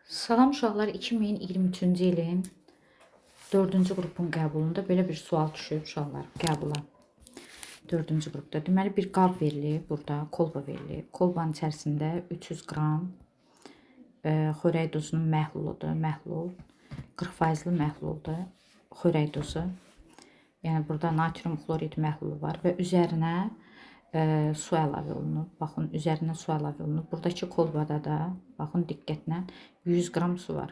Salam uşaqlar, 2023-cü ilin 4-cü qrupun qəbulunda belə bir sual düşüb uşaqlar qəbula. 4-cü qrupda deməli bir qab verilib, burada kolba verilib. Kolbanın içərisində 300 qram xörək duzunun məhluludur, məhlul 40%li məhluldur, xörək duzu. Yəni burada natrium xlorid məhlulu var və üzərinə su əlavə olunub. Baxın, üzərinə su əlavə olunub. Buradakı kolbada da baxın diqqətlə 100 qram su var.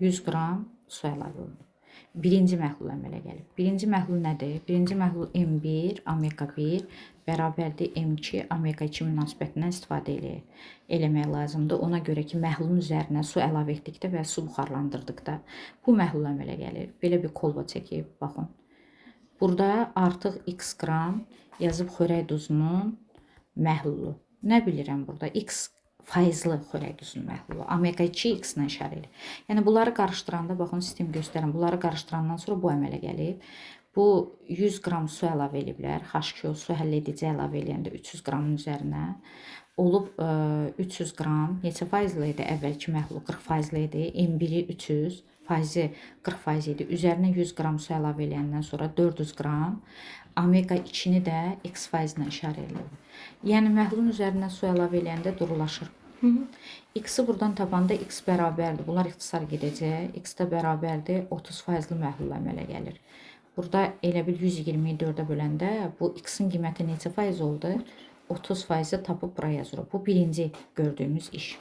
100 qram su əlavə olunub. Birinci məhlul əmələ gəlib. Birinci məhlul nədir? Birinci məhlul M1, omega 1 bərabərdir M2, omega 2 münasibətindən istifadə eləmək lazımdır. Ona görə ki, məhlulun üzərinə su əlavə etdikdə və su buxarlandırdıqda bu məhlul əmələ gəlir. Belə bir kolba çəkib, baxın. Burada artıq x qram yazıb xörək duzunun məhlulu. Nə bilirəm burada? X faizli xörək duzunun məhlulu. Omega 2 x ilə işarə edir. Yəni bunları qarışdıranda, baxın sistem göstərin. Bunları qarışdırandan sonra bu əmələ gəlib. Bu 100 qram su əlavə ediblər. H2O su həll edici əlavə eləyəndə 300 qramın üzərinə olub 300 qram. Neçə faizli idi? Əvvəlki məhlul 40% idi. M1-i 300, faizi 40% idi. Üzərinə 100 qram su əlavə eləyəndən sonra 400 qram omega 2-ni də x faizinə işarə edilir. Yəni məhlulun üzərinə su əlavə eləyəndə durulaşır. X-i buradan tapanda x bərabərdir. Bunlar ixtisar gedəcək. X də bərabərdir 30%li məhlul əmələ gəlir. Burada elə bil 124-ə böləndə bu x-in qiyməti neçə faiz oldu? 30% tapıb buraya yazırıq. Bu birinci gördüyümüz iş.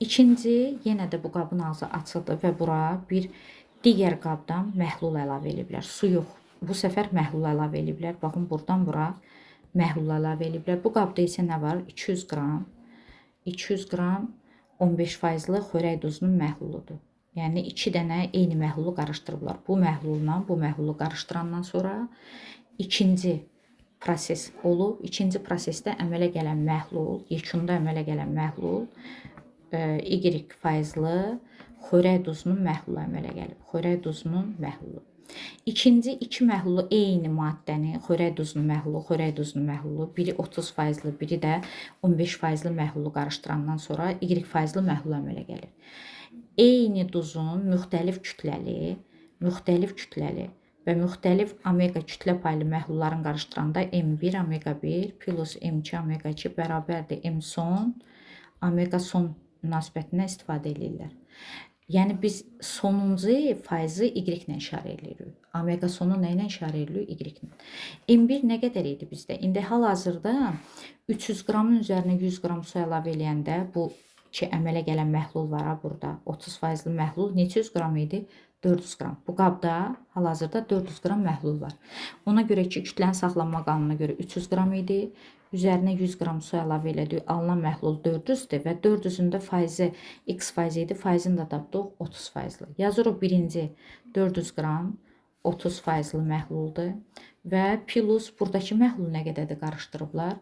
İkinci, yenə də bu qabın ağzı açıldı və bura bir digər qabdan məhlul əlavə ediblər. Su yox. Bu səfər məhlul əlavə ediblər. Baxın, buradan bura məhlul əlavə ediblər. Bu qabda isə nə var? 200 qram 15%li xörək duzunun məhluludur. Yəni 2 dənə eyni məhlulu qarışdırıblar. Bu məhlulla bu məhlulu qarışdırandan sonra ikinci proses olub. İkinci prosesdə əmələ gələn məhlul, yekunda əmələ gələn məhlul Y faizli xörək duzunun məhlulu əmələ gəlib. Xörək duzunun məhlulu. İkinci iki məhlulu eyni maddəni, xörək duzunun məhlulu, biri 30%li, biri də 15%li məhlulu qarışdırandan sonra Y faizli məhlul əmələ gəlir. Eyni duzun müxtəlif kütləli və müxtəlif omega kütlə paylı məhlulların qarışdıranda M1 omega 1 plus M2 omega 2 bərabərdir M son omega son münasibətindən istifadə edirlər. Yəni biz sonuncu faizi Y ilə işarə edirik. Omega sonu nə ilə işarə edirik? Y ilə. M1 nə qədər idi bizdə? İndi hal-hazırda 300 qramın üzərinə 100 qram su əlavə eləyəndə bu ki əmələ gələn məhlul var burada. 30%li məhlul neçə 100 qram idi? 400 qram. Bu qabda hal-hazırda 400 qram məhlul var. Ona görə ki, kütlənin saxlanma qanununa görə 300 qram idi. Üzərinə 100 qram su əlavə elədik. Alınan məhlul 400-dür və 400-ün də faizi x faizi idi. Faizini də tapdıq 30%li. Yazırıq birinci 400 qram 30%li məhluldur və plus buradakı məhlul nə qədərdir qarışdırıblar?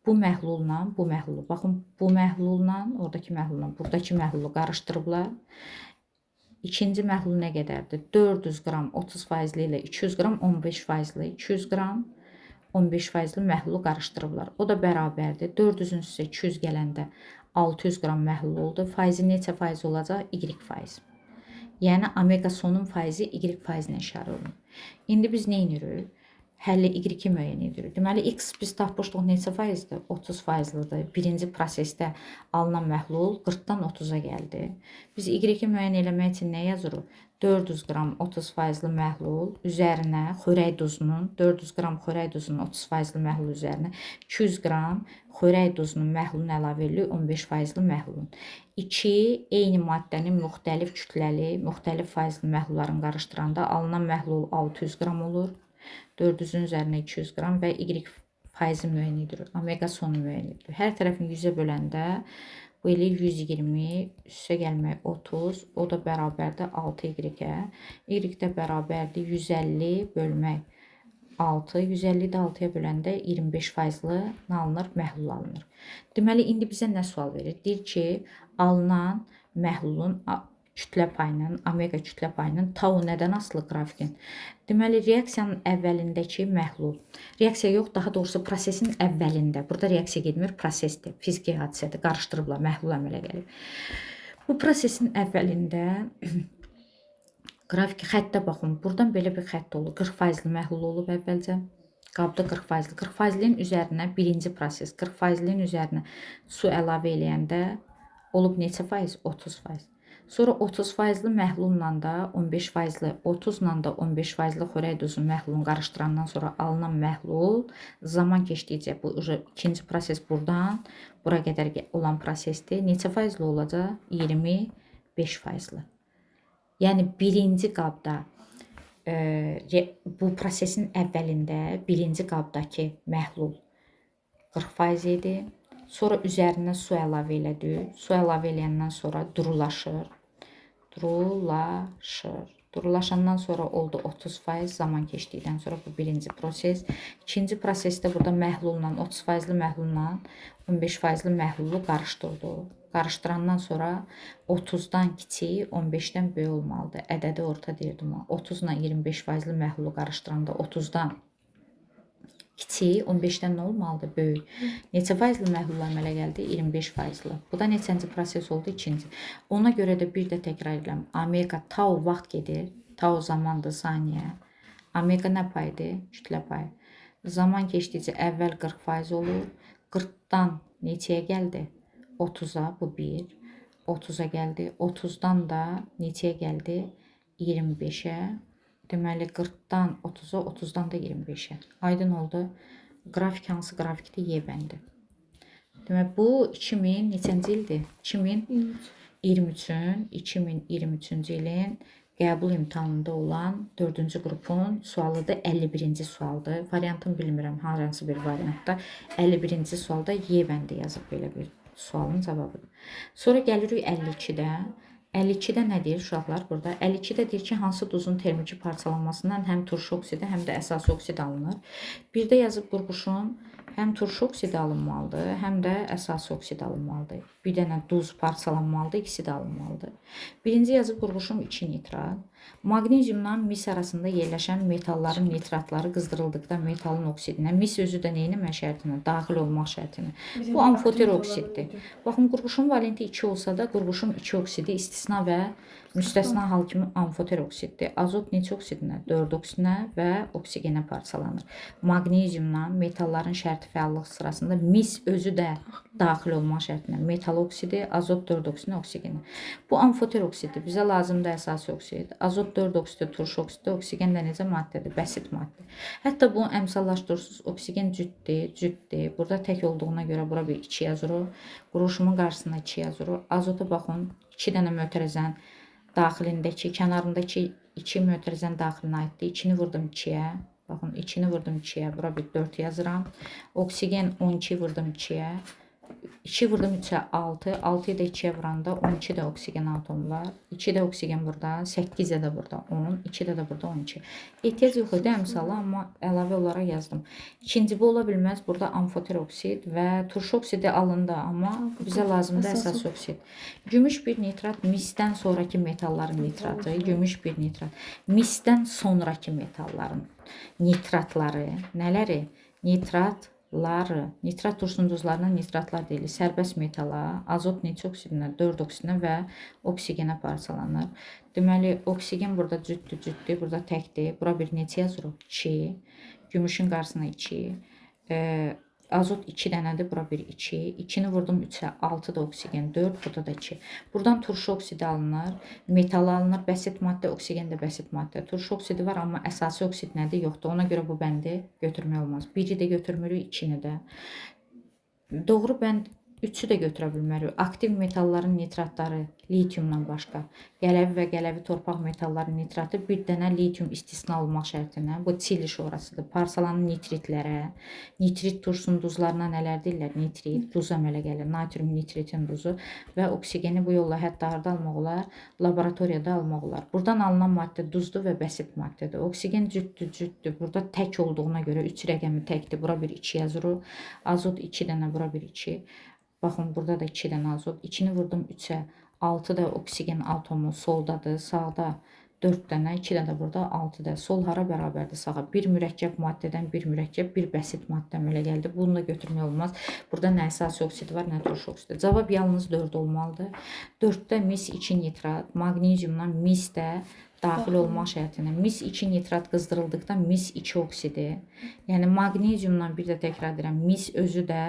Bu məhlulla bu məhlulu. Baxın, bu məhlulla oradakı məhlulla buradakı məhlulu qarışdırıblar. İkinci məhlul nə qədərdir? 400 qram 30%li ilə 200 qram 15%li. 200 qram 15%li məhlulu qarışdırıblar. O da bərabərdir. 400-ün üstə 200 gələndə 600 qram məhlul oldu. Faizi neçə faiz olacaq? Y faiz. Yəni omega sonun faizi Y faizinə işarə olunur. İndi biz nə edirik? Həlli Y-i müəyyən edirik. Deməli, x biz tapmışdıq neçə faizdir? 30%lidir. Birinci prosesdə alınan məhlul 40-dan 30-a gəldi. Biz Y-i müəyyən eləmək üçün nə yazırıq? 400 qram 30%li məhlul üzərinə xörək duzunun, 400 qram xörək duzunun 30%li məhlul üzərinə 200 qram xörək duzunun məhlulunu əlavə edirik 15%li məhlulun. 2 eyni maddənin müxtəlif kütləli, müxtəlif faizli məhlulların qarışdıranda alınan məhlul 600 qram olur. 400-ün üzərinə 200 qram və Y faizi müəyyən edilir. Omega sonu müəyyən edilir. Hər tərəfini 100-ə böləndə bu eləyir 120, üstə gəlmək 30, o da bərabərdir 6Y-ə. Y də bərabərdir 150 bölmək 6, 150-də 6-ya böləndə 25%li nə alınır? Məhlul alınır. Deməli, indi bizə nə sual verir? Deyir ki, alınan məhlulun kütlə payının, omega kütlə payının tau nədən asılı qrafikin? Deməli, reaksiyanın əvvəlindəki məhlul. Reaksiya yox, daha doğrusu prosesin əvvəlində. Burada reaksiya getmir, prosesdir, fiziki hadisədir. Qarışdırıblar, məhlul əmələ gəlir. Bu prosesin əvvəlində qrafik xəttə baxın. Buradan belə bir xətt olur. 40% məhlul olub əvvəlcə. Qabda 40%. 40%-in üzərinə birinci proses 40%-in üzərinə su əlavə eləyəndə olub neçə faiz? 30%. Sonra 30%li məhlulla da 15%li, 30-la da 15%li xörək duzu məhlulunu qarışdırandan sonra alınan məhlul zaman keçdikcə bu ikinci proses buradan bura qədər olan prosesdir. Neçə faizli olacaq? 25%li. Yəni birinci qabda bu prosesin əvvəlində birinci qabdakı məhlul 40% idi. Sonra üzərinə su əlavə elədik. Su əlavə eləyəndən sonra durulaşır. Durulaşandan sonra oldu 30% zaman keçdikdən sonra bu birinci proses. İkinci prosesdə burada məhlulla 30%li məhlulla 15%li məhlulu qarışdırdıq. Qarışdırandan sonra 30-dan kiçik, 15-dən böyük olmalıdır. Ədədi orta deyirdim. 30 ilə 25%li məhlulu qarışdıranda 30-dan kiçik, 15-dən nə olmalıdır? Böyük. Neçə faizli məhlul əmələ gəldi? 25%li. Bu da neçənci proses oldu? İkinci. Ona görə də bir də təkrar edirəm. Omega tau vaxt gedir. Tau zamandır, saniyə. Omega nə paydır? Kütlə payı. Zaman keçdikcə əvvəl 40% olur. 40-dan neçəyə gəldi? 30-a, bu 1. 30-a gəldi. 30-dan da neçəyə gəldi? 25-ə. Deməli 40-dan 30-a, 30-dan da 25-ə. Aydın oldu. Qrafik hansı qrafikdir? Y bəndi. Deməli bu 2000 neçənci ildir? 2023-cü ilin qəbul imtahanında olan 4-cü qrupun sualıdır. 51-ci sualdır. Variantını bilmirəm, hansı bir variantda. 51-ci sualda Y bəndi yazıb belə bir sualın cavabıdır. Sonra gəlirik 52-də. 52-də nə deyir uşaqlar burada? 52-də deyir ki, hansı duzun termiki parçalanmasından həm turşu oksidi, həm də əsas oksid alınır. Bir də yazıb qurğuşun həm turşu oksidi alınmalıdır, həm də əsas oksid alınmalıdır. Bir dənə duz parçalanmalıdır, ikisi də alınmalıdır. Birinci yazıb qurğuşun 2 nitrat. Maqneziumla mis arasında yerləşən metalların nitratları qızdırıldıqda metalın oksidinə, mis özü də neyinəmə şərtinə, daxil olmaq şərtinə. Bu amfoter oksiddir. Baxın, qurğuşun valenti 2 olsa da, qurğuşun 2 oksidi istisna və müstəsna hal kimi amfoter oksiddir. Azot neçə oksidinə? 4 oksidinə və oksigenə parçalanır. Maqneziumla metalların şərti fəallıq sırasında mis özü də daxil olmaq şərtinə metal oksidi, azot 4 oksidinə, oksigenə. Bu amfoter oksiddir. Bizə lazımdır əsas oksid. Azot 4 oksidi, turşu oksidi, oksigen də necə maddədir? Bəsit maddə. Hətta bunu əmsallaşdırırsınız. Oksigen cütdür. Burada tək olduğuna görə bura bir 2 yazırıq. Qurğuşumun qarşısına 2 yazırıq. Azota baxın, 2 dənə mötərizən daxilindəki, kənarındakı 2 mötərizən daxilinə aiddir. 2-ni vurdum 2-yə. Baxın, 2-ni vurdum 2-yə. Bura bir 4 yazıram. Oksigen 12 vurdum 2-yə. 2 vurdum 3-ə 6. 6-yı da 2-yə vuranda 12 də oksigen atomu var. 2 də oksigen burada. 8 də burada 10. 2 də burada 12. Ehtiyac yox idi əmsalı, amma əlavə olaraq yazdım. İkinci bu ola bilməz. Burada amfoter oksid və turşu oksidi alındı, amma bizə lazımdır əsas oksid. Gümüş bir nitrat misdən sonraki metalların nitratı. Gümüş bir nitrat. Misdən sonraki metalların nitratları nələri? Nitrat turşunun duzlarına nitratlar deyilir. Sərbəst metala, azot neçə oksidinə? 4 oksidinə və oksigenə parçalanır. Deməli, oksigen burada cütdür, burada təkdir. Bura bir neçə yazırıq? 2. Gümüşün qarşısına 2. Azot 2 dənədir, bura bir 2. 2-ni vurdum 3-ə, 6 da oksigen, 4, burada da 2. Buradan turşu oksidi alınır, metal alınır, bəsit maddə, oksigen də bəsit maddə. Turşu oksidi var, amma əsası oksid nədir? Yoxdur. Ona görə bu bəndi götürmək olmaz. 1-i də götürmürük, 2-ni də. Doğru bənd 3-ü də götürə bilmərik. Aktiv metalların nitratları litiumdan başqa. Gələvi və gələvi torpaq metalların nitratı bir dənə litium istisna olmaq şərtinə. Bu çili şorasıdır. Parçalanan nitritlərə, nitrit turşunun duzlarına nələr deyirlər? Nitrit, duz əmələ gəlir. Natrium nitritin duzu və oksigeni bu yolla hətta harda almaq olar? Laboratoriyada almaq olar. Buradan alınan maddə duzdur və bəsit maddədir. Oksigen cütdür. Burada tək olduğuna görə 3 rəqəmi təkdir. Bura bir 2 yazırıq. Azot 2 dənə, bura bir 2. Baxın, burada da 2 dənə azot. 2-ni vurdum 3-ə. 6 da oksigen atomu soldadır. Sağda 4 dənə, 2 dənə burada, 6 dənə. Sol hara bərabərdir sağa? Bir mürəkkəb maddədən bir mürəkkəb, bir bəsit maddə əmələ gəldi. Bunu da götürmək olmaz. Burada nə əsasi oksid var, nə turş oksid. Cavab yalnız 4 olmalıdır. 4-də mis 2 nitrat, maqneziumdan mis də daxil olmaq şərtinə. Mis 2 nitrat qızdırıldıqda mis 2 oksidi. Yəni maqneziumdan bir də təkrar edirəm, mis özü də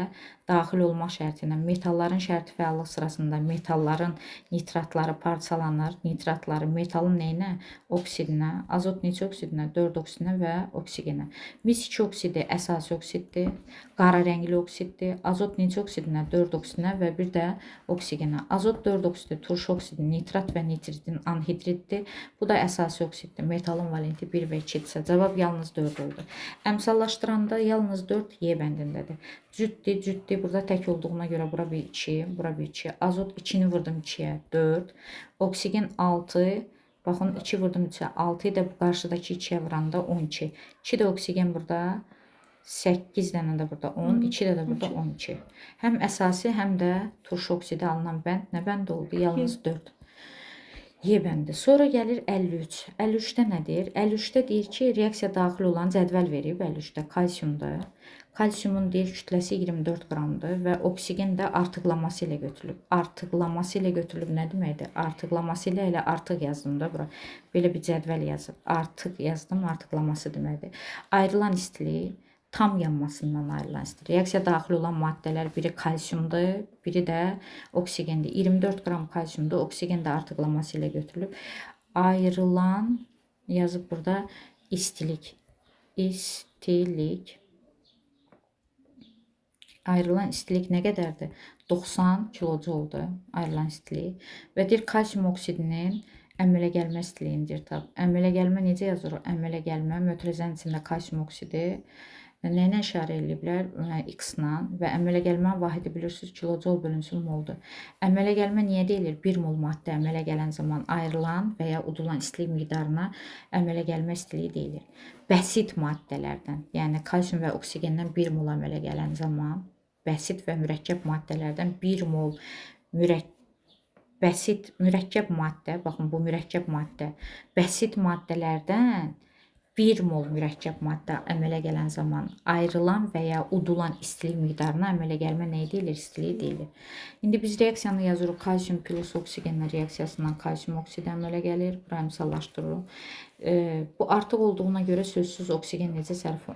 daxil olmaq şərtinə. Metalların şərti fəallıq sırasında metalların nitratları parçalanır. Nitratları metalın nəyinə? Oksidinə. Azot neçə oksidinə? 4 oksidinə və oksigenə. Mis 2 oksidi əsasi oksiddir. Qara rəngli oksiddir. Azot neçə oksidinə? 4 oksidinə və bir də oksigenə. Azot 4 oksidi, turş oksidi, nitrat və nitritin anhidriddir. Bu da əsasi oksiddir. Metalın valenti 1 və 2-dirsə, cavab yalnız 4 oldu. Əmsallaşdıranda yalnız 4 Y bəndindədir. Cütdür, cütdür. Burada tək olduğuna görə bura bir 2, bura bir 2. Azot 2-ni vurdum 2-yə, 4. Oksigen 6. Baxın 2 vurdum 3-ə, 6-yı da bu qarşıdakı 2-yə vuranda 12. 2 də oksigen burada 8 dənə də burada 10, 2 də burada 12. Həm əsasi, həm də turş oksidi alınan bənd nə bənd oldu? Yalnız 4. Y bəndi. Sonra gəlir 53. 53-də nədir? 53-də deyir ki, reaksiya daxil olan cədvəl verib 53-də kalsiumdur. Kalsiumun deyir kütləsi 24 qramdır və oksigen də artıqlaması ilə götürülüb. Artıqlaması ilə götürülüb nə deməkdir? Artıqlaması ilə elə artıq yazdım da bura. Belə bir cədvəl yazıb. Artıq yazdım, artıqlaması deməkdir. Ayrılan istilik tam yanmasından ayrılan istilik. Reaksiya daxil olan maddələr biri kalsiumdur, biri də oksigendir. 24 qram kalsiumdur, oksigen də artıqlaması ilə götürülüb. Ayrılan yazıb burada istilik. İstilik. Ayrılan istilik nə qədərdir? 90 kilojoldur ayrılan istilik. Və deyir kalsium oksidinin əmələ gəlmə istiliyidir. Əmələ gəlmə necə yazılır? Əmələ gəlmə mötərizənin içində kalsium oksidi nə ilə işarə ediliblər? X-la və əmələ gəlmə vahidi bilirsiniz kilojol bölünsün moldur. Əmələ gəlmə niyə deyilir? 1 mol maddə əmələ gələn zaman ayrılan və ya udulan istilik miqdarına əmələ gəlmə istiliyi deyilir. Bəsit maddələrdən, yəni kalsium və oksigenden 1 mol əmələ gələn zaman bəsit və mürəkkəb maddələrdən 1 mol bəsit mürəkkəb maddə, baxın bu mürəkkəb maddə, bəsit maddələrdən 1 mol mürəkkəb maddə əmələ gələn zaman ayrılan və ya udulan istilik miqdarına əmələ gəlmə nə deyilir? İstilik deyilir. İndi biz reaksiyanı yazırıq. Kalsium plus oksigenlə reaksiyasından kalsium oksidi əmələ gəlir. Bura əmsallaşdırırıq. Bu artıq olduğuna görə sözsüz oksigen necə sərf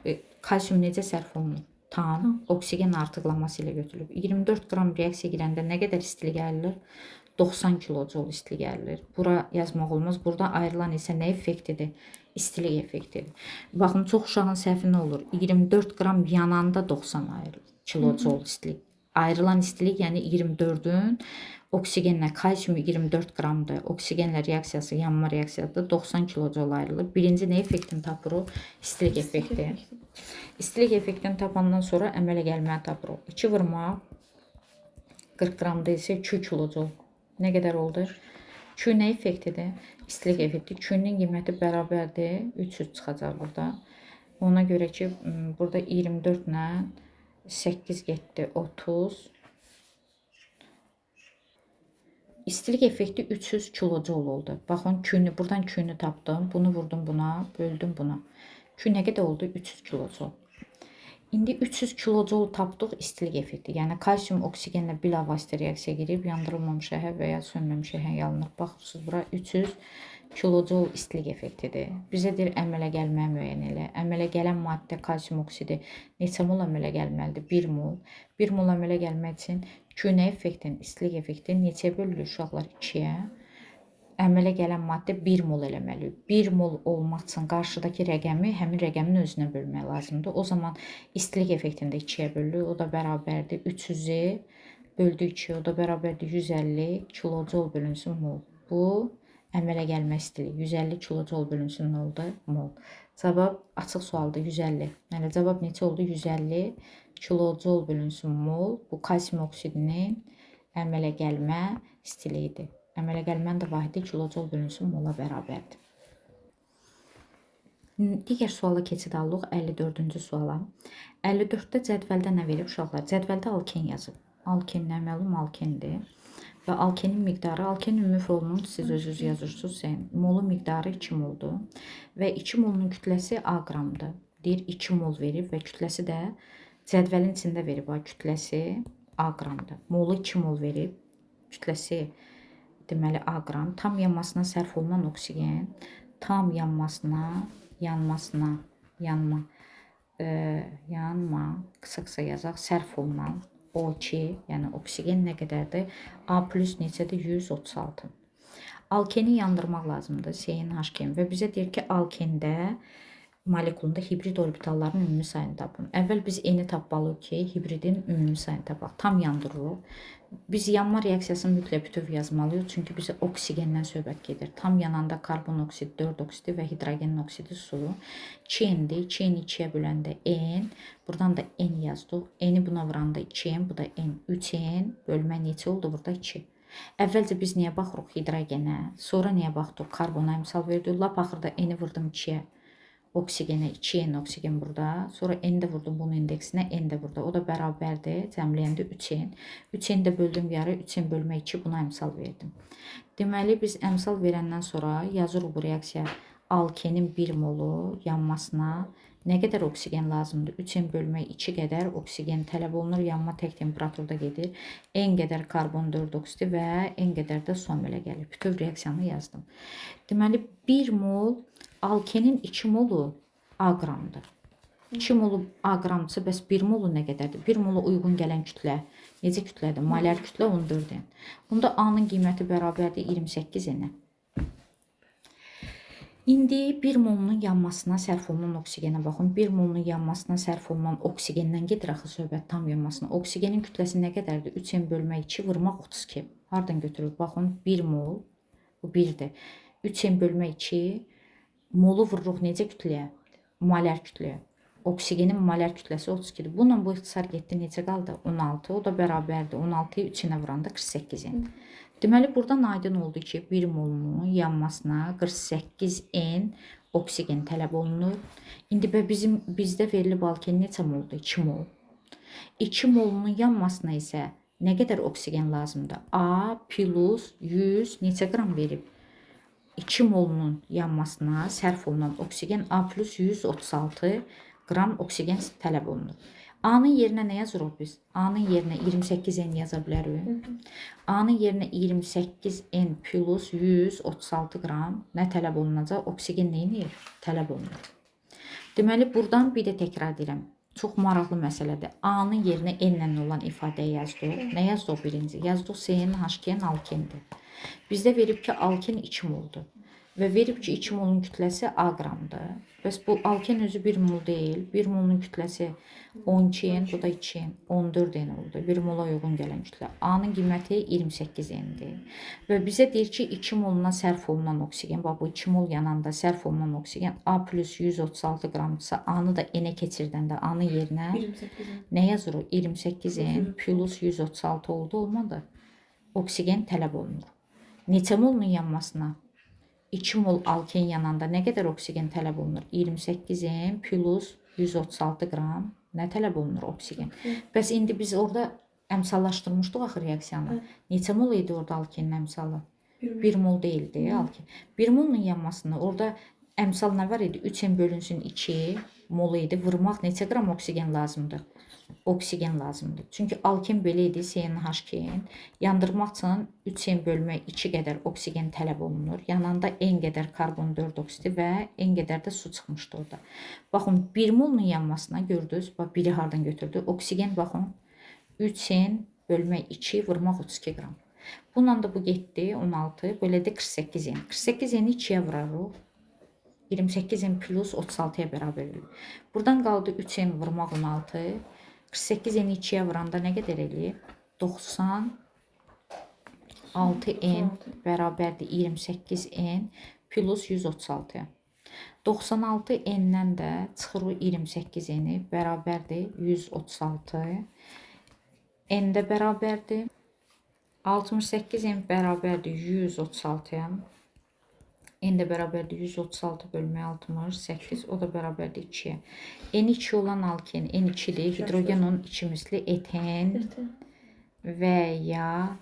kalsium necə sərf olunur? Tam oksigen artıqlaması ilə götürülüb. 24 qram reaksiya girəndə nə qədər istilik gəlir? 90 kilojol istilik gəlir. Bura yazmaq olmaz. Burada ayrılan isə nə effektidir? İstilik effektidir. Baxın, çox uşağın səhvi nə olur? 24 qram yananda 90 kilojol istilik. Ayrılan istilik, yəni 24-ün oksigenlə kalsium 24 qramdır. Oksigenlə reaksiyası, yanma reaksiyasıdır. 90 kilojol ayrılır. Birinci nə effektini tapırıq? İstilik effekti. İstilik effektini tapandan sonra əmələ gəlməni tapırıq. 2 vurma 40 qramda isə 2 kilojol. Nə qədər oldu? Q nə effektidir? İstilik effekti. Q-nin qiyməti bərabərdir. 300 çıxacaq burada. Ona görə ki, burada 24 ilə 8 getdi, 30. İstilik effekti 300 kilojol oldu. Baxın, Q-ni, buradan Q-ni tapdım. Bunu vurdum buna, böldüm buna. Q nə qədər oldu? 300 kilojol. İndi 300 kilojol tapdıq istilik effekti. Yəni kalsium oksigenlə bilavasitə reaksiya girib, yandırılmamış şəhər və ya sönməmiş şəhər yalınır. Baxırsınız, bura 300 kilojol istilik effektidir. Bizə deyir əmələ gəlmə müəyyən elə. Əmələ gələn maddə kalsium oksidi neçə mol əmələ gəlməlidir? 1 mol. 1 mol əmələ gəlmək üçün Q nə effektin, istilik effekti neçəyə bölünür uşaqlar? 2-yə. Əmələ gələn maddə 1 mol eləməli. 1 mol olmaq üçün qarşıdakı rəqəmi həmin rəqəmin özünə bölmək lazımdır. O zaman istilik effektində 2-yə bölünür. O da bərabərdir 300-ü böldü 2, o da bərabərdir 150 kilojol bölünsün mol. Bu əmələ gəlmə istiliyi 150 kilojol bölünsün nə oldu? Mol. Cavab açıq sualdır 150. Yəni cavab neçə oldu? 150 kilojol bölünsün mol. Bu kalsium oksidinin əmələ gəlmə istiliyidir. Əmələ gəlmənin də vahidi kilojol bölünsün mola bərabərdir. Digər suala keçid alırıq 54-cü suala. 54-də cədvəldə nə verib uşaqlar? Cədvəldə alken yazıb. Alken nə məlum alkendir. və alkenin miqdarı, alken ümumi formulunu siz özünüz yazırsınız. Molun miqdarı 2 moldur və 2 molun kütləsi A qramdır. Deyir 2 mol verib və kütləsi də cədvəlin içində verib. Kütləsi A qramdır. Molu 2 mol verib, kütləsi deməli A qram. Tam yanmasına sərf olunan oksigen, tam yanmasına, qısa yazaq, sərf olunan O2, yəni oksigen nə qədərdir? A plus neçədir? 136. Alkeni yandırmaq lazımdır, CnH və bizə deyir ki, alkende molekulunda hibrid orbitalların ümumi sayını tapın. Əvvəl biz eni tapmalıyıq ki, hibridin ümumi sayını tapaq. Tam yandırırıq. Biz yanma reaksiyasını mütləq bütöv yazmalıyıq. Çünki bizə oksigenden söhbət gedir. Tam yananda karbon oksidi, 4 oksidi və hidrogen oksidi su. 2N'dir. 2N'yi 2'ye böləndə N. Buradan da N yazdıq. N'i buna vuranda 2N. Bu da N. 3N bölmə neçə oldu? Burada 2. Əvvəlcə biz niyə baxırıq hidrogenə? Sonra niyə baxdıq? Karbona misal verdik. Lap axırda N'i vurdum 2'ye. Oksigene 2N oksigen burada. Sonra N də vurdum bunun indeksinə. N də burada. O da bərabərdir. Cəmləyəndə 3N. 3N də böldüm yarı. 3N bölmə 2. Buna əmsal verdim. Deməli biz əmsal verəndən sonra yazırıq bu reaksiya. Alkenin 1 molu yanmasına nə qədər oksigen lazımdır? 3N bölmə 2 qədər oksigen tələb olunur. Yanma tək temperaturda gedir. N qədər karbon 4 oksidi və N qədər də su əmələ gəlir. Bütöv reaksiyanı yazdım. Deməli 1 mol alkenin 2 molu A qramdır. 2 molu A qramdırsa, bəs 1 molu nə qədərdir? 1 mola uyğun gələn kütlə necə kütlədir? Molar kütlə 14N. Bunda A'nın qiyməti bərabərdir 28N. İndi 1 molunun yanmasına sərf olunan oksigenə baxın. 1 molunun yanmasına sərf olunan oksigenden gedir axı söhbət tam yanmasına. Oksigenin kütləsi nə qədərdir? 3N bölmə 2 vurmaq 32. Hardan götürürük? Baxın 1 mol, bu 1'dir. 3N bölmə 2 molu vururuq necə kütləyə? Molar kütləyə. Oksigenin molar kütləsi 32'dir. Bununla bu ixtisar getdi necə qaldı? 16. O da bərabərdir. 16'yı 3'inə vuranda 48N. Deməli buradan aydın oldu ki, 1 molunun yanmasına 48N oksigen tələb olunur. İndi bizdə verilib alken neçə moldur? 2 mol. 2 molunun yanmasına isə nə qədər oksigen lazımdır? A plus 100 neçə qram verib? 2 molunun yanmasına sərf olunan oksigen A plus 136 qram oksigen tələb olunur. A'nın yerinə nə yazırıq biz? A'nın yerinə 28N yaza bilərik. A'nın yerinə 28N plus 136 qram nə tələb olunacaq? Oksigen neyini tələb olunur? Deməli buradan bir də təkrar edirəm. Çox maraqlı məsələdir. A'nın yerinə N ilə olan ifadəyi yazdıq. Nə yazdıq birinci? Yazdıq CnH2 alkendir. Bizdə verib ki, alken 2 moldur. Və verib ki, 2 molun kütləsi A qramdır. Bəs bu alken özü 1 mol deyil. 1 molun kütləsi 12N, bu da 2N, 14N oldu. 1 mola uyğun gələn kütlə. A'nın qiyməti 28N'dir. Və bizə deyir ki, 2 moluna sərf olunan oksigen, bax bu 2 mol yananda sərf olunan oksigen A plus 136 qramdırsa, A'nı da N'ə keçirdəndə A'nın yerinə nə yazırıq? 28N plus 136 oldu, olmadı. Oksigen tələb olunur. Neçə molunun yanmasına? 2 mol alken yananda nə qədər oksigen tələb olunur? 28N plus 136 qram nə tələb olunur oksigen? Bəs indi biz orada əmsallaşdırmışdıq axı reaksiyanı. Neçə mol idi orada alkenin əmsalı? 1 mol deyildi alken. 1 molun yanmasında orada əmsal nə var idi? 3N bölünsün 2 mol idi. Vurmaq neçə qram oksigen lazımdır? Oksigen lazımdır. Çünki alken belə idi, CnH2. Yandırmaq üçün 3N bölmə 2 qədər oksigen tələb olunur. Yananda N qədər karbon 4 oksidi və N qədər də su çıxmışdı orada. Baxın 1 molun yanmasına gördünüz. Bax biri hardan götürdü? Oksigen baxın 3N bölmə 2 vurmaq 32 qram. Bununla da bu getdi 16. Belə də 48N. 48N'i 2'ye vurarıq. 28N plus 36'ya bərabər olur. Buradan qaldı 3N vurmaq 16. 48N'i 2'ye vuranda nə qədər eləyir? 96N bərabərdir 28N plus 136'ya. 96N'dən də çıxırıq 28N'i bərabərdir 136. N də bərabərdir 68N bərabərdir 136'ya. N də bərabərdir 136 bölmə 68. O da bərabərdir 2'ye. N2 olan alken N2'dir. Hidrogen onun 2 misli eten və ya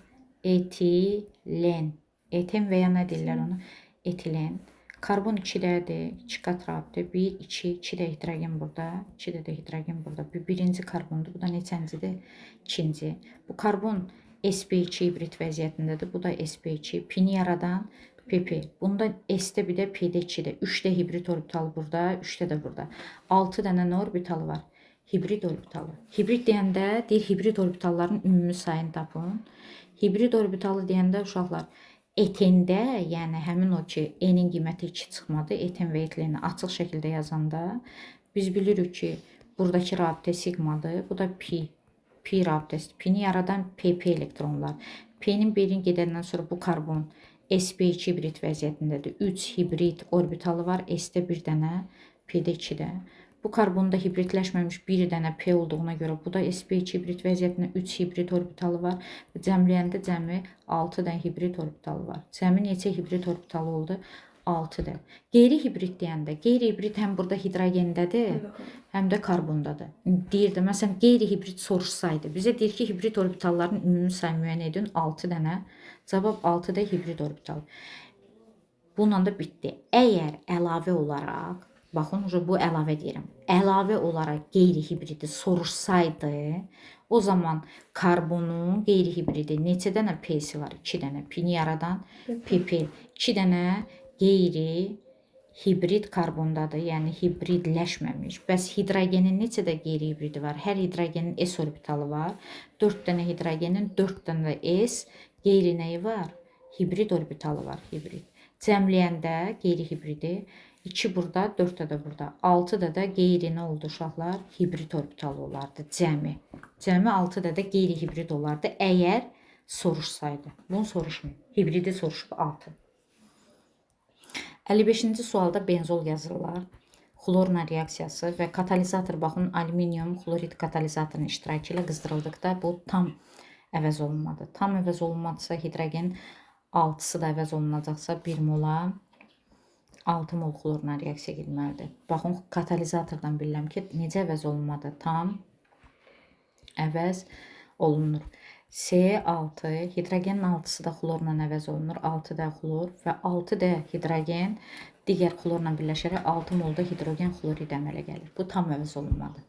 etilen. Eten və ya nə deyirlər onu? Etilen. Karbon 2-dədir, 2 qat rabitə, 1, 2, 2 də hidrogen burada, 2 də hidrogen burada. Bu birinci karbondur, bu da neçəncidir? İkinci. Bu karbon sp2 hibrid vəziyyətindədir, bu da sp2. Pini yaradan pp. Bunda s-də bir də p-də 2-də. 3 də hibrid orbitalı burada, 3 də burada. 6 dənə nə orbitalı var? Hibrid orbitalı. Hibrid deyəndə deyir hibrid orbitalların ümumi sayını tapın. Hibrid orbitalı deyəndə uşaqlar etende, yəni həmin o ki, n-in qiyməti 2 çıxmadı, eten və etileni açıq şəkildə yazanda biz bilirik ki, buradakı rabitə sigmadır, bu da pi. Pi rabitəsi. Pini yaradan pp elektronlar. P-nin birini gedəndən sonra bu karbon sp2 hibrid vəziyyətindədir. 3 hibrid orbitalı var, s-də bir dənə, p-də 2-də. Bu karbonda hibridləşməmiş bir dənə P olduğuna görə bu da sp2 hibrid vəziyyətində 3 hibrid orbitalı var. Cəmləyəndə cəmi 6 dənə hibrid orbitalı var. Cəmi neçə hibrid orbitalı oldu? 6 dənə. Qeyri-hibrid deyəndə, qeyri-hibrid həm burada hidrogendədir, həm də karbondadır. Deyirdi, məsələn, qeyri-hibrid soruşsaydı, bizə deyir ki, hibrid orbitalların ümumi sayı müəyyən edin 6 dənə. Cavab 6 da hibrid orbital. Bununla da bitdi. Əgər əlavə olaraq baxın, bu əlavə deyirəm. Əlavə olaraq qeyri-hibridi soruşsaydı, o zaman karbonun qeyri-hibridi neçə dənə P-si var? 2 dənə. Pini yaradan PP. 2 dənə qeyri-hibrid karbondadır, yəni hibridləşməmiş. Bəs hidrogenin neçə də qeyri-hibridi var? Hər hidrogenin S orbitalı var. 4 dənə hidrogenin 4 dənə də S qeyri nəyi var? Hibrid orbitalı var. Hibrid. Cəmləyəndə qeyri-hibridi 2 burada, 4 də burada. 6 da qeyri nə oldu uşaqlar? Hibrid orbitalı olardı cəmi. Cəmi 6 da qeyri-hibrid olardı əgər soruşsaydı. Bunu soruşmayın. Hibridi soruşub 6. 55-ci sualda benzol yazırlar. Xlorla reaksiyası və katalizator, baxın, alüminium xlorid katalizatorun iştirakı ilə qızdırıldıqda bu tam əvəz olunmadı. Tam əvəz olunmadısa hidrogen 6-sı da əvəz olunacaqsa 1 mola 6 mol xlorla reaksiya edilməlidir. Baxın, katalizatordan bilirəm ki, necə əvəz olunmadı? Tam əvəz olunur. C6, hidrogenin 6-sı da xlorla əvəz olunur. 6 da xlor və 6 da hidrogen digər xlorla birləşərək 6 molda hidrogen xlorid əmələ gəlir. Bu tam əvəz olunmadı.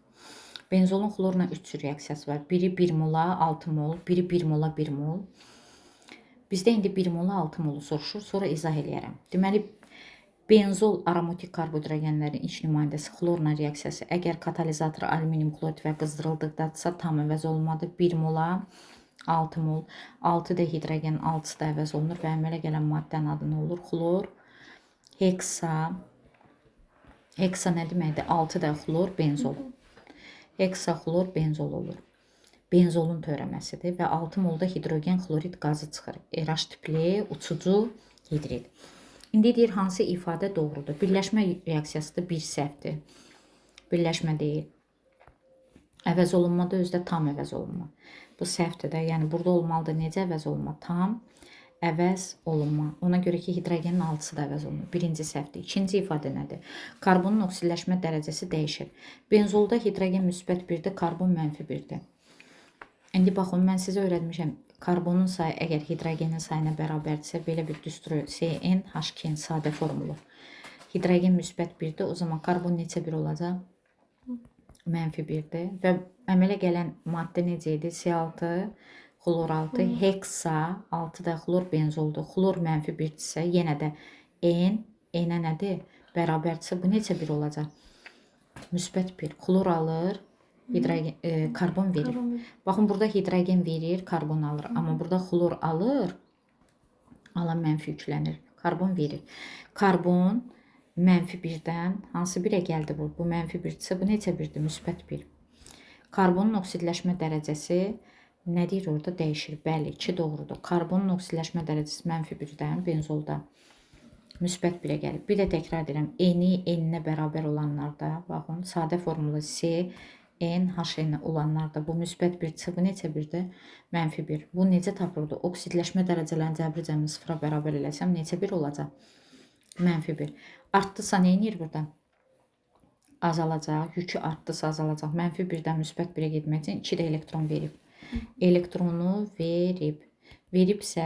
Benzolun xlorla 3 cür reaksiyası var. Biri 1 mola 6 mol, biri 1 mola 1 mol. Bizdə indi 1 mola 6 molu soruşur, sonra izah eləyərəm. Deməli, benzol aromatik karbohidrogenlərin ilk nümayəndəsi xlorla reaksiyası əgər katalizator alüminium xlorid və qızdırıldıqdadsa tam əvəz olunmadı. 1 mola 6 mol, 6 da hidrogen 6-sı da əvəz olunur və əmələ gələn maddənin adı nə olur? Xlor, heksa. Heksa nə deməkdir? 6 da xlor, benzol. Heksa xlor, benzol olur. Benzolun törəməsidir və 6 molda hidrogen xlorid qazı çıxır. RH tipli uçucu hidrid. İndi deyir, hansı ifadə doğrudur? Birləşmə reaksiyası da bir səhvdir. Birləşmə deyil. Əvəz olunma da özdə tam əvəz olunma. Bu səhvdir də, yəni burada olmalıdır. Necə əvəz olunma? Tam əvəz olunma. Ona görə ki, hidrogenin 6-sı da əvəz olunur. Birinci səhvdir. İkinci ifadə nədir? Karbonun oksidləşmə dərəcəsi dəyişir. Benzolda hidrogen müsbət 1-dir, karbon mənfi 1-dir. İndi baxın, mən sizə öyrətmişəm. Karbonun sayı əgər hidrogenin sayına bərabərdirsə, belə bir düstur CnH2-nin sadə formulu. Hidrogen müsbət 1-dir, o zaman karbon neçə 1 olacaq? Mənfi 1-dir. Və əmələ gələn maddə necə idi? C6, xlor 6, heksa 6 da xlor benzoldur. Xlor mənfi 1-dirsə, yenə də N-ə nədir? Bərabərdirsə, bu neçə 1 olacaq? Müsbət 1. Xlor alır, karbon verir. Baxın, burada hidrogen verir, karbon alır. Amma burada xlor alır, alan mənfi yüklənir. Karbon verir. Karbon mənfi 1-dən hansı 1-ə gəldi bu? Bu mənfi 1-dirsə, bu neçə 1-dir? Müsbət 1. Karbonun oksidləşmə dərəcəsi nə deyir orada? Dəyişir. Bəli, 2 doğrudur. Karbonun oksidləşmə dərəcəsi mənfi 1-dən benzolda müsbət 1-ə gəlir. Bir də təkrar edirəm. N-i N-ə bərabər olanlarda, baxın, sadə formulu C, NH olanlarda bu müsbət 1-dirsə, bu neçə 1-dir? Mənfi 1. Bu necə tapıldı? Oksidləşmə dərəcələrini cəbri cəmini 0-a bərabər eləsəm neçə 1 olacaq? Mənfi 1. Artdısa nə edir burada? Azalacaq. Yükü artdısa azalacaq. Mənfi 1-dən müsbət 1-ə getmək üçün 2 də elektron verib. Elektronu verib. veribsə,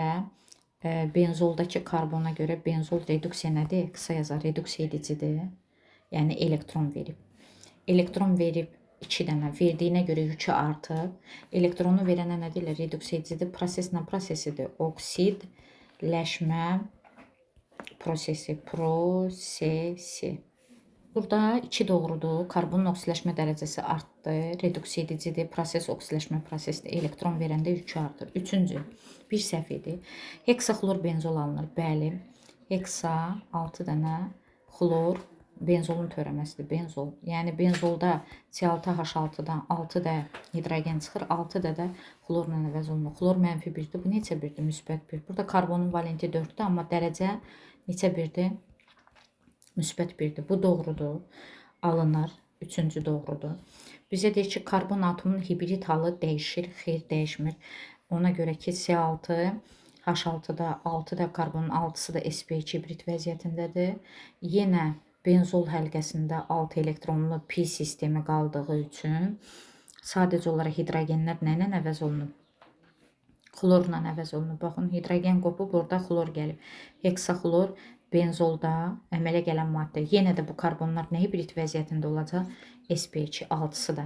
benzoldakı karbona görə benzol reduksiya nədir? Qısa yazar reduksiya edicidir. Yəni elektron verib. Elektron verib 2 dənə verdiyinə görə yükü artıb. Elektronu verənə nə deyirlər? Reduksiya edicidir. Proseslə prosesidir. Oksidləşmə prosesi. Burada 2 doğrudur. Karbonun oksidləşmə dərəcəsi artdı. Reduksiya edicidir. Proses oksidləşmə prosesidir. Elektron verəndə yükü artır. Üçüncü, bir səhv idi. Heksaxlor benzol alınır. Bəli. Heksa 6 dənə xlor benzolun törəməsidir. Benzol. Yəni benzolda C6H6-dan 6 də hidrogen çıxır. 6 də xlorla əvəz olunur. Xlor mənfi 1-dir. Bu neçə 1-dir? Müsbət 1. Burada karbonun valenti 4-dür. Amma dərəcə neçə 1-dir? Müsbət 1-dir. Bu doğrudur. Alınır. Üçüncü doğrudur. Bizə deyir ki, karbon atomunun hibrid halı dəyişir. Xeyr, dəyişmir. Ona görə ki, C6H6-da 6 da karbonun 6-sı da sp2 hibrid vəziyyətindədir. Yenə benzol həlqəsində 6 elektronlu pi sistemi qaldığı üçün sadəcə olaraq hidrogenlər nə ilə əvəz olunub? Xlorla əvəz olunub. Baxın, hidrogen qopub, orada xlor gəlib. Heksaxlor benzolda əmələ gələn maddə. Yenə də bu karbonlar nə hibrid vəziyyətində olacaq? sp2 6-sı da.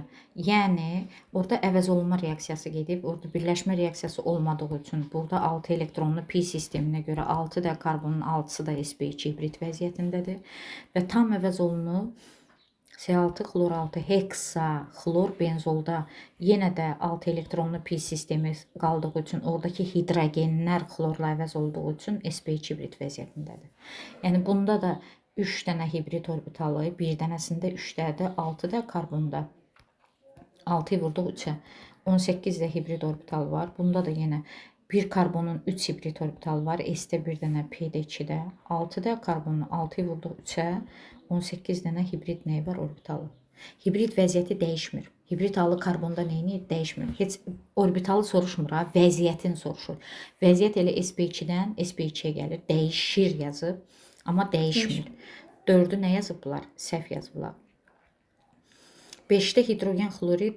Yəni, orada əvəz olunma reaksiyası gedib, orada birləşmə reaksiyası olmadığı üçün burada 6 elektronlu pi sisteminə görə 6 da karbonun 6-sı da sp2 hibrid vəziyyətindədir. Və tam əvəz olunub C6 xlor 6 heksa xlor benzolda yenə də 6 elektronlu pi sistemi qaldığı üçün oradakı hidrogenlər xlorla əvəz olduğu üçün sp2 hibrid vəziyyətindədir. Yəni bunda da 3 dənə hibrid orbitalı, bir dənəsində 3 dədə, 6 da karbonda. 6-yı vurduq 3-ə. 18 də hibrid orbital var. Bunda da yenə bir karbonun 3 hibrid orbitalı var. S-də bir dənə, P-də 2-də. 6 da karbonun 6-yı vurduq 3-ə. 18 dənə hibrid nəyi var? Orbitalı. Hibrid vəziyyəti dəyişmir. Hibrid halı karbonda neyini dəyişmir. Heç orbitalı soruşmur ha, vəziyyətini soruşur. Vəziyyət elə sp2-dən sp2-yə gəlir. Dəyişir yazıb. Amma dəyişmir. 4-ü nə yazıblar? Səhv yazıblar. 5-də hidrogen xlorid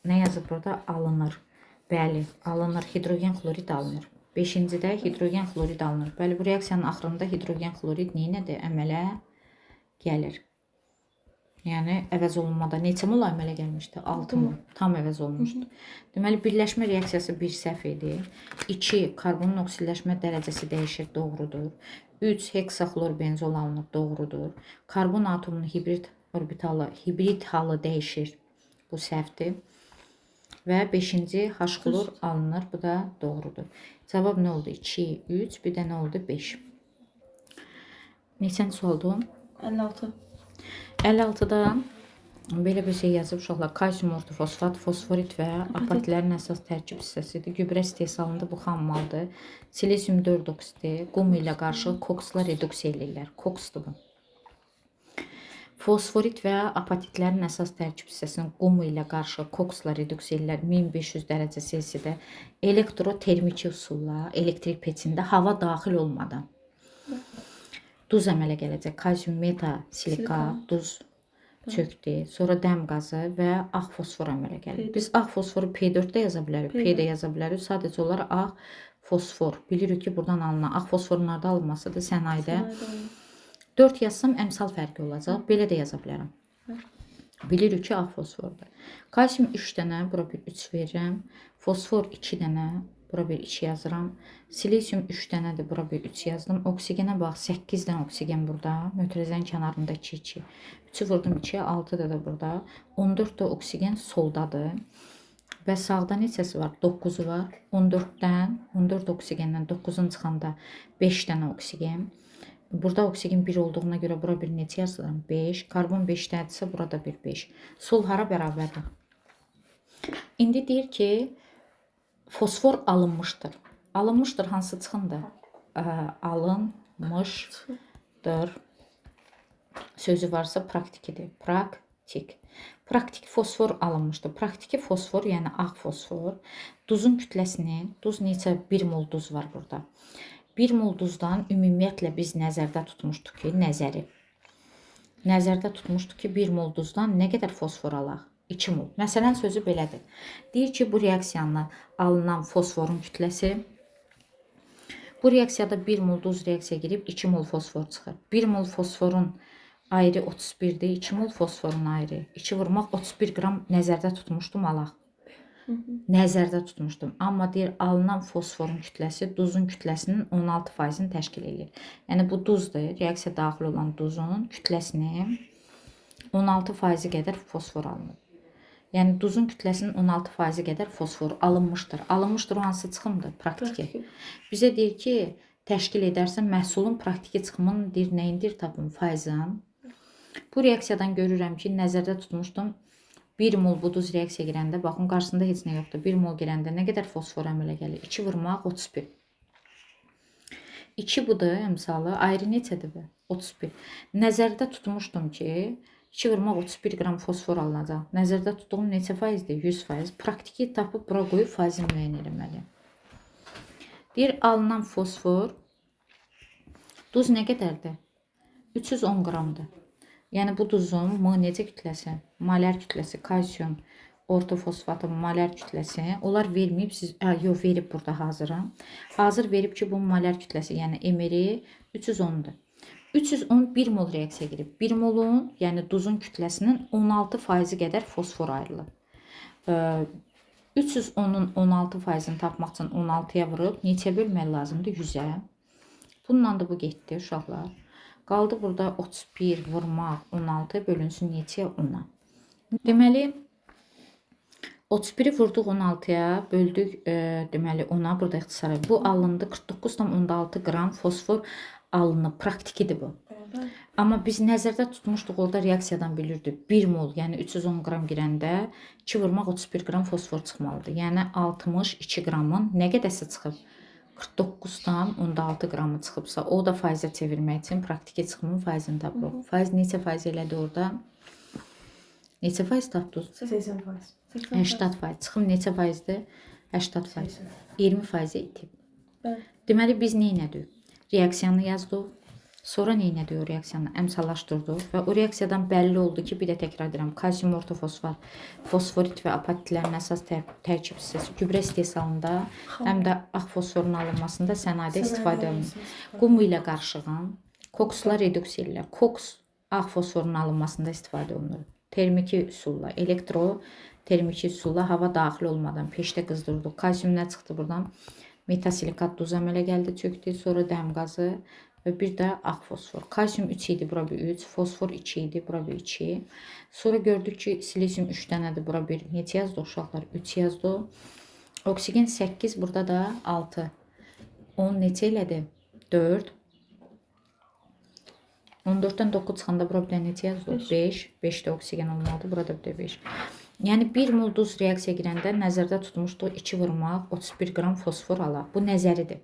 nə yazıb burada? Alınır. Bəli, alınır. Hidrogen xlorid alınır. 5-cidə hidrogen xlorid alınır. Bəli, bu reaksiyanın axırında hidrogen xlorid neynədir? Əmələ gəlir. Yəni, əvəz olunmada neçə mol əmələ gəlmişdi? 6 mol. Tam əvəz olunmuşdu. Deməli, birləşmə reaksiyası bir səhv idi. 2. Karbonun oksidləşmə dərəcəsi dəyişir. Doğrudur. 3. Heksaxlor benzol alınır. Doğrudur. Karbon atomunun hibrid halı dəyişir. Bu səhvdir. Və 5-ci H-xlor alınır. Bu da doğrudur. Cavab nə oldu? 2, 3, bir də nə oldu? 5. Neçənci sualdır? 56. 56-da belə bir şey yazıb uşaqlar. Kalsium ortofosfat, fosforit və apatitlərin əsas tərkib hissəsidir. Gübrə istehsalında bu xam maldır. Silisium 4 oksidi qum ilə qarışıq koksla reduksiya edirlər. Koksdur bu. Fosforit və apatitlərin əsas tərkib hissəsini qum ilə qarışıq koksla reduksiya edirlər. 1500 dərəcə Selsidə elektrotermiki üsulla elektrik peçində hava daxil olmadan duz əmələ gələcək. Kalsium metasilika, duz çökdü. Sonra dəm qazı və ağ fosfor əmələ gəlir. Biz ağ fosforu P4-də yaza bilərik, P-də yaza bilərik. Sadəcə olaraq ağ fosfor. Bilirik ki, buradan alınan ağ fosforun harda alınmasıdır? Sənayedə. 4 yazsam əmsal fərqi olacaq. Belə də yaza bilərəm. Bilirik ki, ağ fosfordur. Kalsium 3 dənə, bura bir 3 verirəm. Fosfor 2 dənə, bura bir 2 yazıram. Silisium 3 dənədir, bura bir 3 yazdım. Oksigenə bax, 8 dənə oksigen burada. Nötrəzənin kənarında 2. 3-ü vurdum 2-yə, 6 da burada. 14 də oksigen soldadır. Və sağda neçəsi var? 9-u var. 14 oksigenden 9-un çıxanda 5 dənə oksigen. Burada oksigen 1 olduğuna görə bura bir neçə yazıram? 5. Karbon 5-dədirsə, burada bir 5. Sol hara bərabərdir? İndi deyir ki, fosfor alınmışdır. Alınmışdır hansı çıxındır? Alınmışdır. Sözü varsa praktikidir. Praktik fosfor alınmışdır. Praktiki fosfor, yəni ağ fosfor. Duzun kütləsini, duz neçə? 1 mol duz var burada. 1 mol duzdan ümumiyyətlə biz nəzərdə tutmuşduq ki, 1 mol duzdan nə qədər fosfor alaq? 2 mol. Məsələn sözü belədir. Deyir ki, bu reaksiyanla alınan fosforun kütləsi, bu reaksiyada 1 mol duz reaksiyaya girib 2 mol fosfor çıxır. 1 mol fosforun ayrı 31'dir, 2 mol fosforun ayrı. 2 vurmaq 31 qram nəzərdə tutmuşdum alaq. Nəzərdə tutmuşdum. Amma deyir alınan fosforun kütləsi duzun kütləsinin 16%-ni təşkil edir. Yəni bu duzdur, reaksiya daxil olan duzun kütləsinin 16% qədər fosfor alınır. Yəni duzun kütləsinin 16% qədər fosfor alınmışdır. Alınmışdır o hansı çıxımdır? Praktiki. Bizə deyir ki, təşkil edərsən məhsulun praktiki çıxımının deyir nəyindir tapın faizin. Bu reaksiyadan görürəm ki, nəzərdə tutmuşdum 1 mol bu duz reaksiyaya girəndə, baxın qarşısında heç nə yoxdur. 1 mol girəndə nə qədər fosfor əmələ gəlir? 2 vurmaq 31. 2 budur əmsalı, ayrı neçədir bu? 31. Nəzərdə tutmuşdum ki, 2 vurmaq 31 qram fosfor alınacaq. Nəzərdə tutduğum neçə faizdir? 100%. Praktiki tapıb bura qoyub faizi müəyyən etməliyəm. Deyir, alınan fosfor, duz nə qədərdir? 310 qramdır. Yəni bu duzun necə kütləsi, molar kütləsi, kalsium, ortofosfatın molar kütləsi, onlar verməyib, yox verib burada hazırım. Hazır verib ki, bu molar kütləsi, yəni emeri 310'dur. 310 1 mol reaksiyaya girib. 1 molun, yəni duzun kütləsinin 16% qədər fosfor ayrılıb. 310'un 16%-ni tapmaq üçün 16'ya vurub, neçə bölmək lazımdır? 100'ə. Bununla da bu getdi uşaqlar. Qaldı burada 31 vurmaq 16 bölünsün neçəyə 10'a. Deməli 31'i vurduq 16'ya, böldük deməli 10'a, burada ixtisara. Bu alındı 49,6 qram fosfor alınıb. Praktikidir bu. Amma biz nəzərdə tutmuşduq orada reaksiyadan bilirdik. 1 mol, yəni 310 qram girəndə 2 vurmaq 31 qram fosfor çıxmalıdır. Yəni 62 qramın nə qədəsi çıxıb? 49,6 qramı çıxıbsa, o da faizə çevirmək üçün praktiki çıxımın faizini tapırıq. Faiz neçə faiz elədi orada? Neçə faiz tapdınız? 80%. 80%. Çıxım neçə faizdir? 80%. 20%-ə itib. Bəli. Deməli biz nə etdik? Reaksiyanı yazdıq. Sonra nə etdik o reaksiyanı? Əmsallaşdırdıq və o reaksiyadan bəlli oldu ki, bir də təkrar edirəm, kalsium ortofosfat, fosforit və apatitlərin əsas tərkib hissəsi gübrə istehsalında, həm də ağ fosforun alınmasında sənayede istifadə olunur. Qumu ilə qarışığın, koksla reduksiya ilə, koks ağ fosforun alınmasında istifadə olunur. Termiki üsulla, termiki üsulla hava daxil olmadan peşdə qızdırdıq. Kalsium nə çıxdı buradan? Metasilikat duz əmələ gəldi, çöktü, sonra dəm qazı. Və bir də ağ fosfor. Kalsium 3 idi, bura bir 3. Fosfor 2 idi, bura bir 2. Sonra gördük ki, silisium 3 dənədir, bura bir. Neçə yazdıq uşaqlar? 3 yazdıq. Oksigen 8, burada da 6. 10 neçə elədi? 4. 14'dən 9 çıxanda bura bir də neçə yazdıq? 5. 5'də oksigen olmalıdır, burada bir də 5. Yəni 1 mol duz reaksiya girəndə nəzərdə tutmuşduq 2 vurmaq 31 qram fosfor alaq. Bu nəzəridir.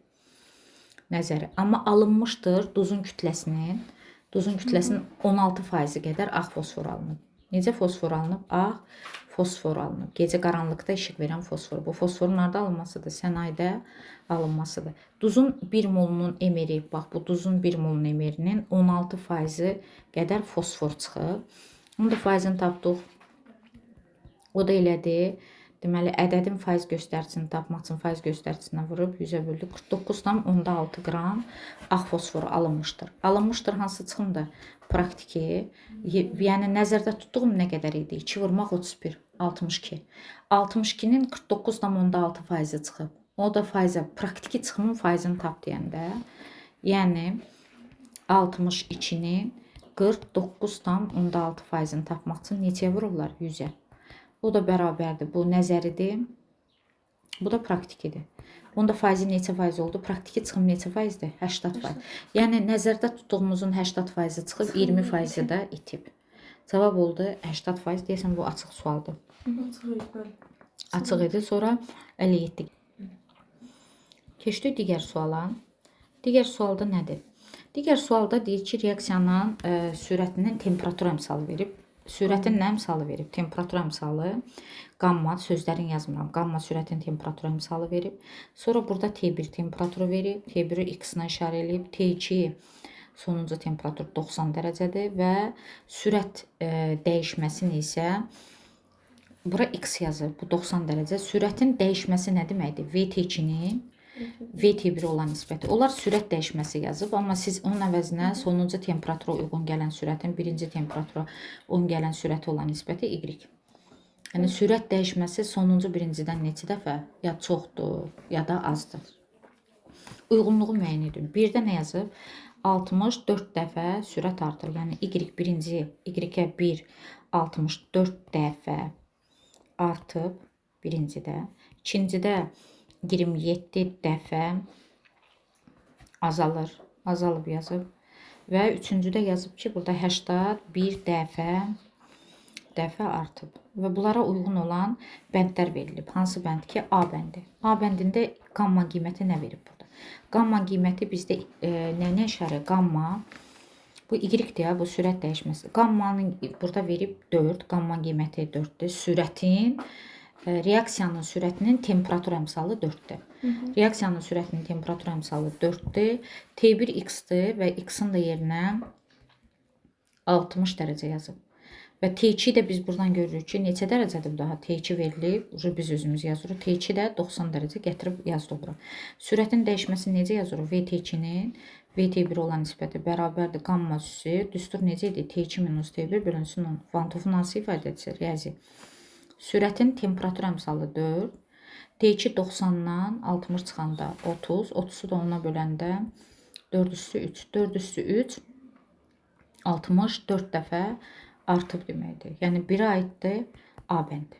Nəzəri. Amma alınmışdır duzun kütləsinin 16% qədər ağ fosfor alınıb. Necə fosfor alınıb? Ağ fosfor alınıb. Gecə qaranlıqda işıq verən fosfor. Bu fosforun harda alınmasıdır? Sənayedə alınmasıdır. Duzun 1 molunun emeri, bax bu duzun 1 molunun emerinin 16% qədər fosfor çıxıb. Onun da faizini tapdıq. O da elədi. Deməli, ədədin faiz göstəricisini tapmaq üçün faiz göstəricisine vurub 100'ə böldük. 49,6 qram ağ fosfor alınmışdır. Alınmışdır hansı çıxımda? Praktiki. Yəni nəzərdə tutduğum nə qədər idi? 2 vurmaq 31, 62. 62'nin 49,6% çıxıb. O da faizə, praktiki çıxımın faizini tap deyəndə. Yəni 62'nin 49,6%-ni tapmaq üçün neçəyə vururlar? 100'ə. O da bərabərdir. Bu nəzəridir. Bu da praktikidir. Bunda faizi neçə faiz oldu? Praktiki çıxım neçə faizdir? 80%. Yəni nəzərdə tutduğumuzun 80%-i çıxıb 20%-i də itib. Cavab oldu 80%. Deyəsən bu açıq sualdır. Açıq idi. Sonra 57. Keçdik digər suala. Digər sualda nədir? Digər sualda deyir ki, reaksiyanın sürətinin temperatur əmsalı verib. Sürətin nə əmsalı verib? Temperatur əmsalı, qamma, sözlərin yazmıram. Qamma sürətin temperatur əmsalı verib. Sonra burada T1 temperaturu verib. T1'i x-na işarə edib. T2 sonuncu temperatur 90 dərəcədir və sürət dəyişməsini isə bura x yazır. Bu 90 dərəcə. Sürətin dəyişməsi nə deməkdir? VT2-nin VT1 olan nisbəti. Onlar sürət dəyişməsi yazıb, amma siz onun əvəzinə sonuncu temperatura uyğun gələn sürətin birinci temperatura uyğun gələn sürəti olan nisbəti y. Yəni sürət dəyişməsi sonuncu birincidən neçə dəfə ya çoxdur, ya da azdır. Uyğunluğu müəyyən edin. Birdə nə yazıb? 64 dəfə sürət artır. Yəni y birinci, y-ə 1 64 dəfə artıb birincidə. İkincidə 27 dəfə azalır. Azalıb yazıb. Və üçüncüdə yazıb ki, burada 81 dəfə artıb. Və bunlara uyğun olan bəndlər verilib. Hansı bənd ki? A bəndi. A bəndində qamma qiyməti nə verib burada? Qamma qiyməti bizdə nə işarə? Qamma. Bu y-dir, bu sürət dəyişməsi. Qammanın burada verib 4. Qamma qiyməti 4-dür. Sürətin, reaksiyanın sürətinin temperatur əmsalı 4-dür. Reaksiyanın sürətinin temperatur əmsalı 4-dür. T1 x-dir və x-in də yerinə 60 dərəcə yazıb. Və T2 də biz buradan görürük ki, neçə dərəcədir daha? T2 verilib, biz özümüz yazırıq. T2 də 90 dərəcə gətirib yazdıq bura. Sürətin dəyişməsini necə yazırıq? VT2-nin VT1 olan nisbəti bərabərdir qamma üssü. Düstur necə idi? T2 minus T1 bölünsün 10. Van 't Hoff'un hansı ifadə edir? Riyazi. Sürətin temperatur əmsalı 4. T2 90-dan 60 çıxanda 30. 30-u da 10-a böləndə 4 üstü 3. 4 üstü 3 64 dəfə artıb deməkdir. Yəni 1-ə aiddir A bəndi.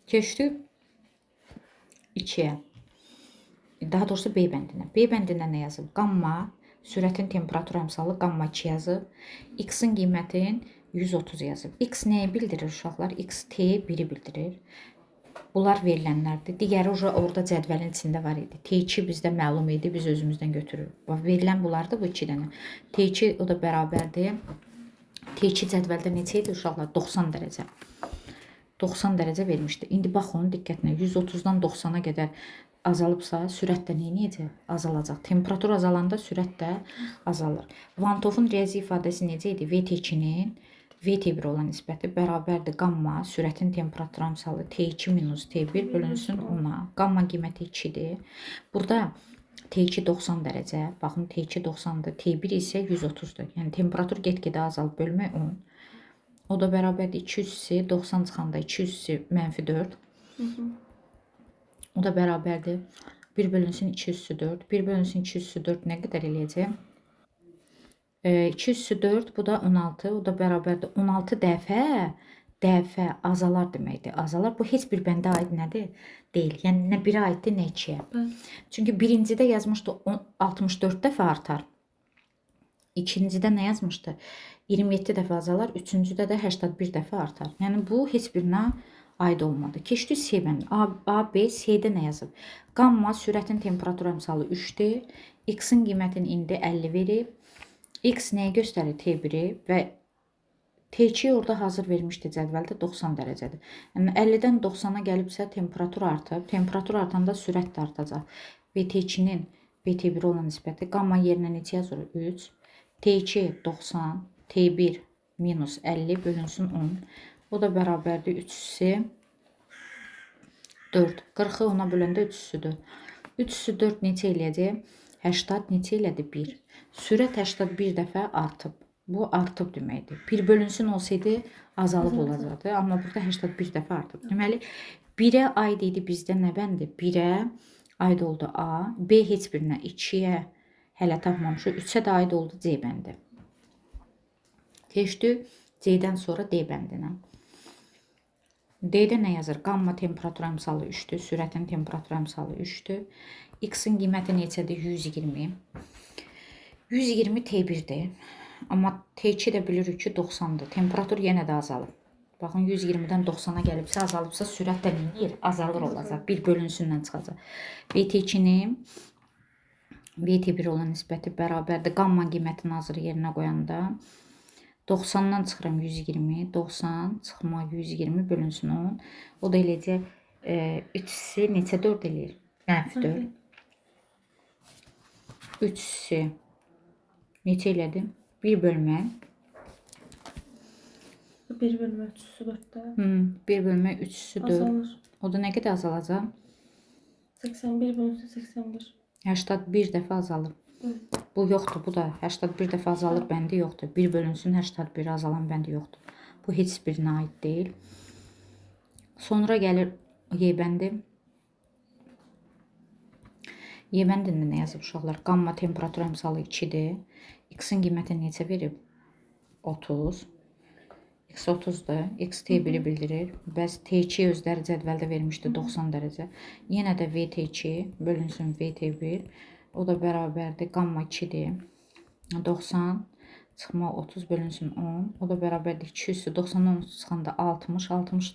Keçdik 2-yə. Daha doğrusu B bəndinə. B bəndində nə yazıb? Qamma, sürətin temperatur əmsalı qamma 2 yazıb. X-in qiymətin 130 yazıb. X nəyi bildirir uşaqlar? X T1-i bildirir. Bunlar verilənlərdir. Digəri orada cədvəlin içində var idi. T2 bizdə məlum idi, biz özümüzdən götürürük. Verilən bunlardır bu 2 dənə. T2 o da bərabərdir. T2 cədvəldə neçə idi uşaqlar? 90 dərəcə. 90 dərəcə vermişdi. İndi baxın diqqətlə 130-dan 90-a qədər azalıbsa sürət də necə azalacaq? Temperatur azalanda sürət də azalır. Van 't Hoff'un riyazi ifadəsi necə idi? VT2-nin VT1 olan nisbəti bərabərdir qamma, sürətin temperatur əmsalı T2 minus T1 bölünsün 10-a. Qamma qiyməti 2-dir. Burada T2 90 dərəcə, baxın T2 90-dır, T1 isə 130-dur. Yəni temperatur get-gedə azalıb bölmək 10. O da bərabərdir 200-si 90 çıxanda 200-si -4. O da bərabərdir 1 bölünsün 200-4. 1 bölünsün 200-4 nə qədər eləyəcək? 200-4, bu da 16, o da bərabərdir 16 dəfə azalar deməkdir. Azalar, bu heç bir bəndə aid nədir? Deyil. Yəni nə 1-ə aiddir, nə 2-yə. Çünki birincidə yazmışdı 64 dəfə artar. İkincidə nə yazmışdı? 27 dəfə azalar, üçüncüdə də 81 dəfə artar. Yəni bu heç birinə aid olmadı. Keçdik C bəndi. A, B, C-də nə yazıb? Qamma sürətin temperatur əmsalı 3-dür. X-in qiymətini indi 50 verib. X nəyi göstərir? T1-i və T2 orada hazır vermişdi cədvəldə 90 dərəcədir. Yəni 50-dən 90-a gəlibsə temperatur artıb. Temperatur artanda sürət də artacaq. Və T2-nin VT1 olan nisbəti qamma yerinə neçə yazırıq? 3. T2 90, T1 minus 50 bölünsün 10. O da bərabərdir 3-si 4. 40-ı 10-a böləndə 3-südür. 3-sü 4 neçə eləyəcək? 80 neçə elədi? 1. Sürət 81 dəfə artıb. Bu artıb deməkdir. 1 bölünsün olsaydı azalıb olacaqdı. Amma burada 81 dəfə artıb. Deməli 1-ə aid idi bizdə nə bəndi? 1-ə aid oldu A. B heç birinə 2-yə hələ tapmamışıq. 3-ə də aid oldu C bəndi. Keçdik C-dən sonra D bəndinə. D-də nə yazır? Qamma temperatur əmsalı 3-dür. Sürətin temperatur əmsalı 3-dür. X-in qiyməti neçədir? 120. 120 T1-dir. Amma T2 də bilirik ki 90-dır. Temperatur yenə də azalıb. Baxın 120-dən 90-a gəlibsə azalıbsa sürət də neyir? Azalır olacaq. 1 bölünsündən çıxacaq. VT2-nin VT1 olan nisbəti bərabərdir. Qamma qiymətini hazır yerinə qoyanda 90-dan çıxıram 120. 90 çıxma 120 bölünsün 10. O da eləyəcək 3-si neçə 4 eləyir? -4. 3-si neçə elədim? 1 bölmək 1 bölümü 3'sü 4'te 1 bölümə 3'sü 4. azalır. O da nə qədər azalacaq? 81 bölünsün 81. 81 dəfə azalır. Evet. Bu yoxdur, bu da 81 dəfə azalır bəndi yoxdur. 1 bölünsün 81 azalan bəndi yoxdur. Bu heç birinə aid deyil. Sonra gəlir Y bəndi. Y bəndində nə yazıb uşaqlar? Qamma temperatur əmsalı 2-dir. X-in qiyməti neçə verib? 30. X 30'dur. X T1'i bildirir. Bəs T2 özləri cədvəldə vermişdi 90 dərəcə. Yenə də VT2 bölünsün VT1. O da bərabərdir. Qamma 2'dir. 90 çıxma 30 bölünsün 10. O da bərabərdir 200'sü 90'dan 30 çıxanda 60. 60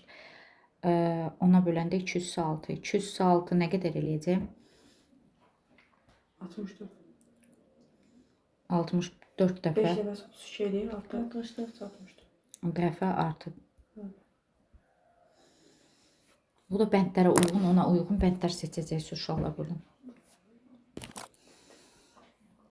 10'a böləndə 200'sü 6. 200'sü 6 nə qədər eləyəcək? 64. 64 dəfə 5 dəfə 32 eləyir. 64. 64. dəfə artıb. Bu da bəndlərə uyğun, ona uyğun bəndlər seçəcəksiniz uşaqlar buradan.